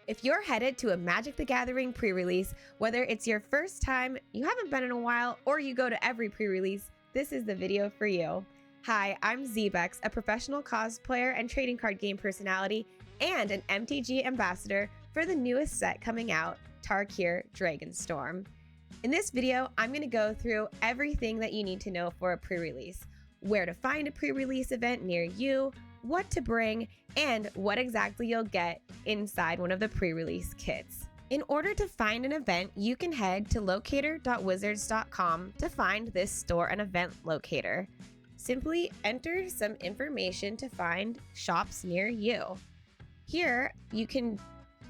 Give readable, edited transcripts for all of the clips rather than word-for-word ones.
If you're headed to a Magic the Gathering pre-release, whether it's your first time, you haven't been in a while, or you go to every pre-release, this is the video for you. Hi, I'm ZBexx, a professional cosplayer and trading card game personality, and an MTG ambassador for the newest set coming out, Tarkir Dragonstorm. In this video, I'm going to go through everything that you need to know for a pre-release, where to find a pre-release event near you, what to bring, and what exactly you'll get inside one of the pre-release kits. In order to find an event, you can head to locator.wizards.com to find this store and event locator. Simply enter some information to find shops near you. Here, you can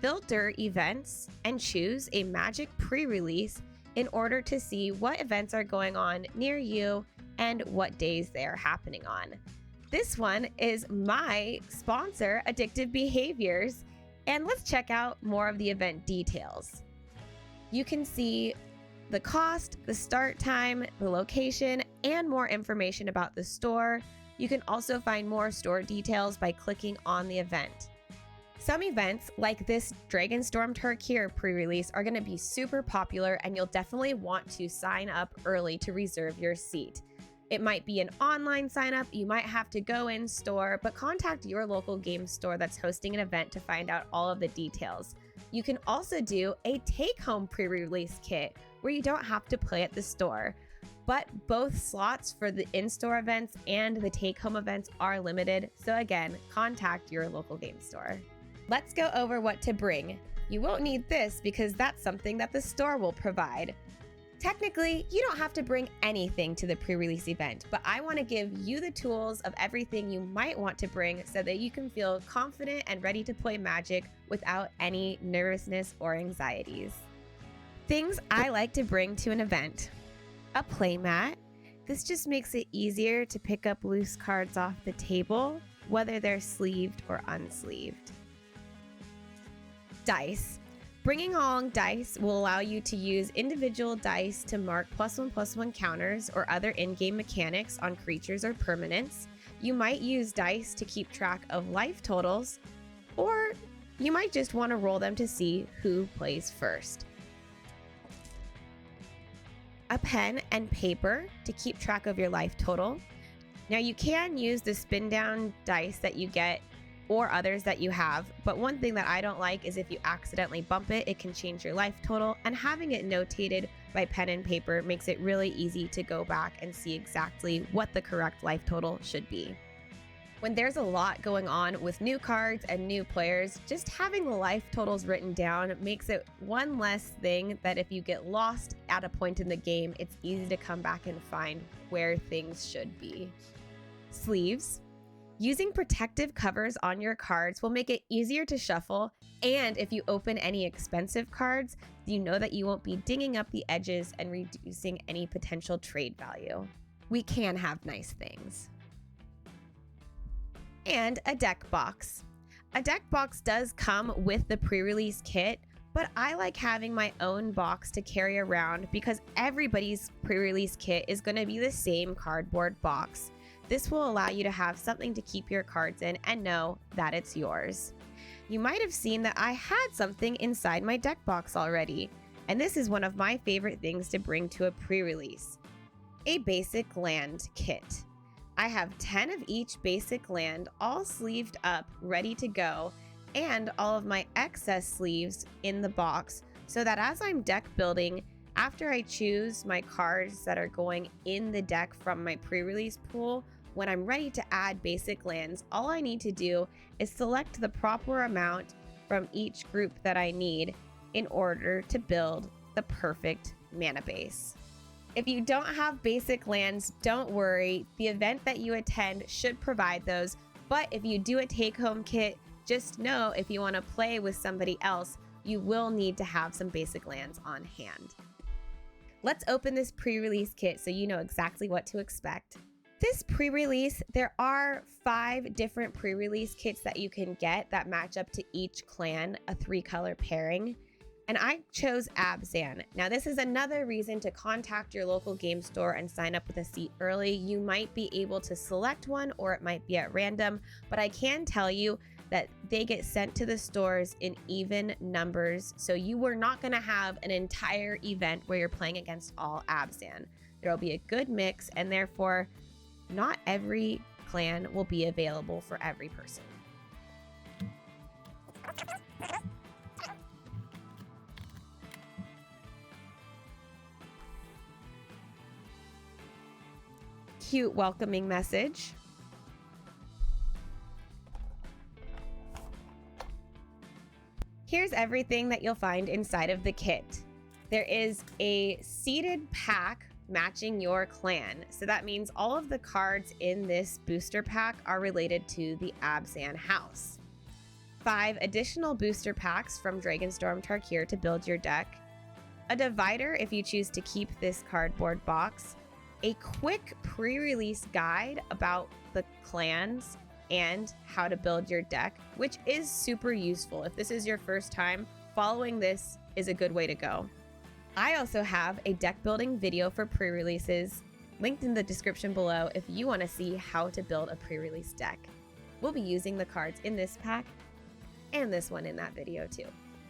filter events and choose a Magic pre-release in order to see what events are going on near you and what days they are happening on. This one is my sponsor, Addictive Behaviors, and let's check out more of the event details. You can see the cost, the start time, the location, and more information about the store. You can also find more store details by clicking on the event. Some events, like this Dragonstorm Tarkir pre-release, are going to be super popular, and you'll definitely want to sign up early to reserve your seat. It might be an online sign up, you might have to go in store, but contact your local game store that's hosting an event to find out all of the details. You can also do a take-home pre-release kit where you don't have to play at the store, but both slots for the in-store events and the take-home events are limited, so again, contact your local game store. Let's go over what to bring. You won't need this because that's something that the store will provide. Technically, you don't have to bring anything to the pre-release event, but I want to give you the tools of everything you might want to bring so that you can feel confident and ready to play Magic without any nervousness or anxieties. Things I like to bring to an event. A playmat. This just makes it easier to pick up loose cards off the table, whether they're sleeved or unsleeved. Dice. Bringing along dice will allow you to use individual dice to mark +1/+1 counters or other in-game mechanics on creatures or permanents. You might use dice to keep track of life totals, or you might just want to roll them to see who plays first. A pen and paper to keep track of your life total. Now you can use the spin down dice that you get or others that you have, but one thing that I don't like is if you accidentally bump it, it can change your life total, and having it notated by pen and paper makes it really easy to go back and see exactly what the correct life total should be. When there's a lot going on with new cards and new players, just having the life totals written down makes it one less thing that if you get lost at a point in the game, it's easy to come back and find where things should be. Sleeves. Using protective covers on your cards will make it easier to shuffle, and if you open any expensive cards, you know that you won't be dinging up the edges and reducing any potential trade value. We can have nice things. And a deck box. A deck box does come with the pre-release kit, but I like having my own box to carry around because everybody's pre-release kit is going to be the same cardboard box. This will allow you to have something to keep your cards in and know that it's yours. You might have seen that I had something inside my deck box already, and this is one of my favorite things to bring to a pre-release. A basic land kit. I have 10 of each basic land all sleeved up, ready to go, and all of my excess sleeves in the box so that as I'm deck building, after I choose my cards that are going in the deck from my pre-release pool, when I'm ready to add basic lands, all I need to do is select the proper amount from each group that I need in order to build the perfect mana base. If you don't have basic lands, don't worry. The event that you attend should provide those, but if you do a take-home kit, just know if you want to play with somebody else, you will need to have some basic lands on hand. Let's open this pre-release kit so you know exactly what to expect. This pre-release, there are 5 different pre-release kits that you can get that match up to each clan, a 3-color pairing. And I chose Azban. Now this is another reason to contact your local game store and sign up with a seat early. You might be able to select one or it might be at random, but I can tell you that they get sent to the stores in even numbers. So you are not going to have an entire event where you're playing against all Azban. There will be a good mix, and therefore not every clan will be available for every person. Cute welcoming message. Here's everything that you'll find inside of the kit. There is a seeded pack matching your clan. So that means all of the cards in this booster pack are related to the Azban house. 5 additional booster packs from Dragonstorm Tarkir to build your deck. A divider if you choose to keep this cardboard box. A quick pre-release guide about the clans and how to build your deck, which is super useful. If this is your first time, following this is a good way to go. I also have a deck building video for pre-releases linked in the description below if you want to see how to build a pre-release deck. We'll be using the cards in this pack and this one in that video too.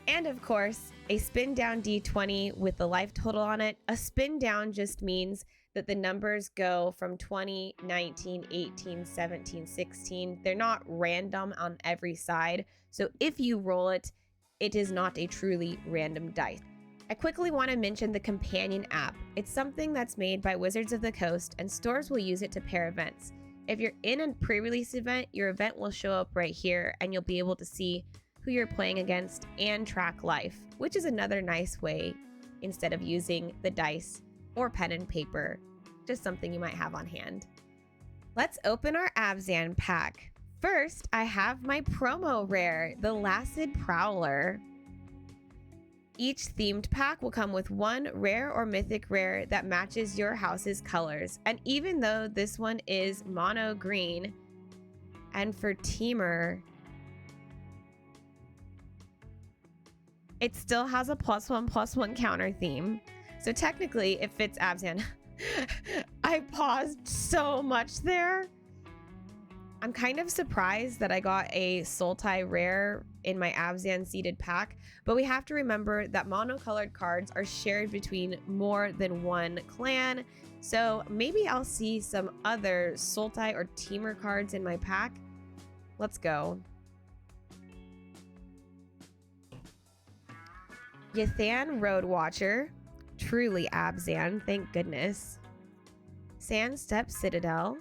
And of course, a spin down D20 with the life total on it. A spin down just means that the numbers go from 20, 19, 18, 17, 16. They're not random on every side. So if you roll it, it is not a truly random dice. I quickly want to mention the companion app. It's something that's made by Wizards of the Coast, and stores will use it to pair events. If you're in a pre-release event, your event will show up right here, and you'll be able to see who you're playing against and track life, which is another nice way instead of using the dice or pen and paper, just something you might have on hand. Let's open our Azban pack. First, I have my promo rare, the Lacid Prowler. Each themed pack will come with one rare or mythic rare that matches your house's colors. And even though this one is mono green, and for Teamer, it still has a +1/+1 counter theme. So technically it fits Azban. I paused so much there. I'm kind of surprised that I got a Sultai rare in my Azban seeded pack, but we have to remember that monocolored cards are shared between more than one clan, so maybe I'll see some other Sultai or Teamer cards in my pack. Let's go. Yathan Road Watcher, truly Azban, thank goodness. Sandstep Citadel,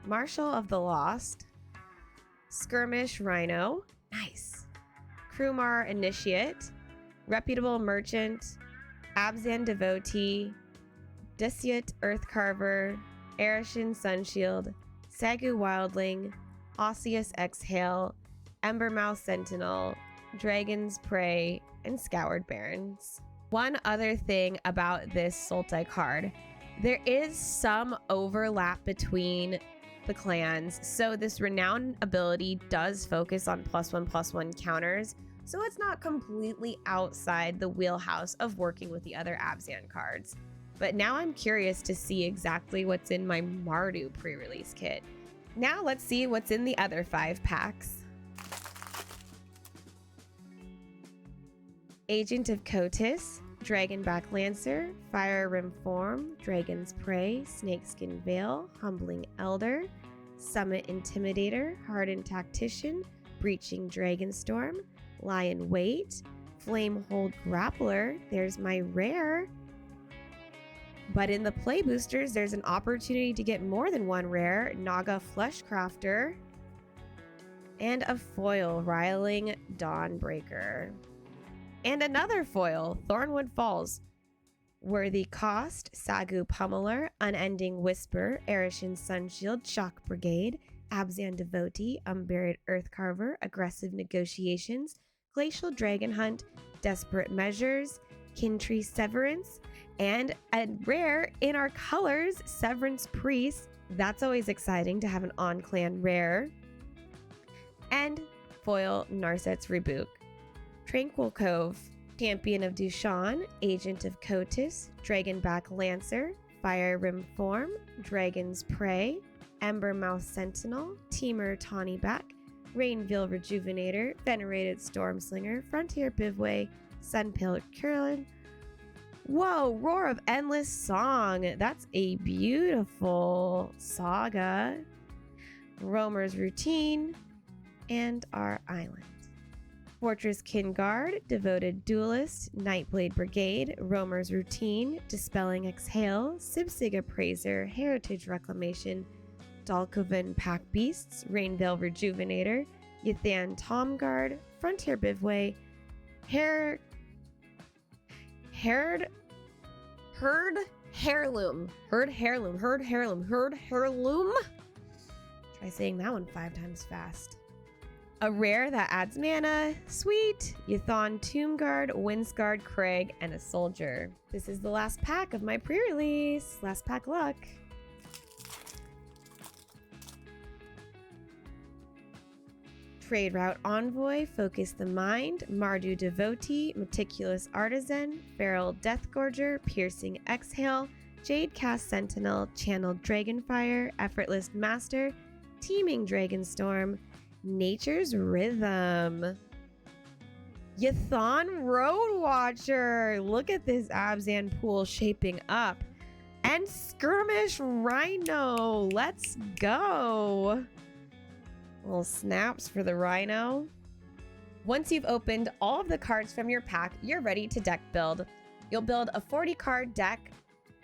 Marshal of the Lost, Skirmish Rhino, nice. Krumar Initiate, Reputable Merchant, Azban Devotee, Desiot Earthcarver, Arishan Sunshield, Sagu Wildling, Osseous Exhale, Embermouth Sentinel, Dragon's Prey, and Scoured Barrens. One other thing about this Sultai card, there is some overlap between the clans, so this Renown ability does focus on +1/+1 counters, so it's not completely outside the wheelhouse of working with the other Azban cards. But now I'm curious to see exactly what's in my Mardu pre-release kit. Now let's see what's in the other 5 packs. Agent of Kotis, Dragonback Lancer, Fire Rim Form, Dragon's Prey, Snakeskin Veil, Humbling Elder, Summit Intimidator, Hardened Tactician, Breaching Dragonstorm, Lion Wait, Flamehold Grappler, there's my rare. But in the play boosters, there's an opportunity to get more than one rare, Naga Fleshcrafter, and a foil, Riling Dawnbreaker. And another foil, Thornwood Falls. Worthy Cost, Sagu Pummeler, Unending Whisper, Arishan Sunshield, Shock Brigade, Azban Devotee, Unburied Earthcarver, Aggressive Negotiations, Glacial Dragon Hunt, Desperate Measures, Kintree Severance, and a rare in our colors, Severance Priest. That's always exciting to have an on-clan rare. And foil, Narset's Rebuke. Tranquil Cove, Champion of Dushan, Agent of Kotis, Dragonback Lancer, Fire Rim Form, Dragon's Prey, Embermouth Sentinel, Teamer Tawnyback, Rainville Rejuvenator, Venerated Stormslinger, Frontier Bivouac, Sunpilled Curlin. Whoa, Roar of Endless Song. That's a beautiful saga. Roamer's Routine, and our island. Fortress Kinguard, Devoted Duelist, Nightblade Brigade, Roamer's Routine, Dispelling Exhale, Sibsig Appraiser, Heritage Reclamation, Dalkovan Pack Beasts, Rainville Rejuvenator, Ythan Tomguard, Frontier Bivouac, Herd Heirloom. Try saying that one 5 times fast. A rare that adds mana, sweet, Ython Tombguard, Windsguard Craig, and a soldier. This is the last pack of my pre-release. Last pack luck. Trade Route Envoy, Focus the Mind, Mardu Devotee, Meticulous Artisan, Feral Deathgorger, Piercing Exhale, Jade Cast Sentinel, Channeled Dragonfire, Effortless Master, Teeming Dragonstorm, Nature's Rhythm, Ython Road Watcher. Look at this Azban pool shaping up. And Skirmish Rhino. Let's go. Little snaps for the Rhino. Once you've opened all of the cards from your pack, you're ready to deck build. You'll build a 40 card deck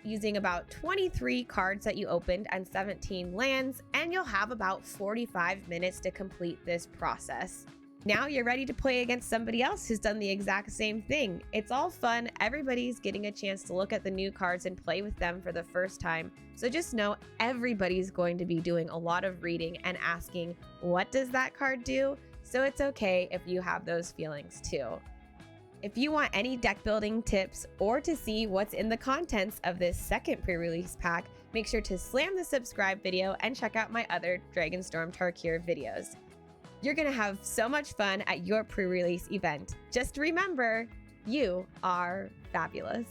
using about 23 cards that you opened and 17 lands, and you'll have about 45 minutes to complete this process. Now you're ready to play against somebody else who's done the exact same thing. It's all fun. Everybody's getting a chance to look at the new cards and play with them for the first time. So just know everybody's going to be doing a lot of reading and asking, what does that card do? So it's okay if you have those feelings too. If you want any deck building tips or to see what's in the contents of this second pre-release pack, make sure to slam the subscribe video and check out my other Dragonstorm Tarkir videos. You're gonna have so much fun at your pre-release event. Just remember, you are fabulous.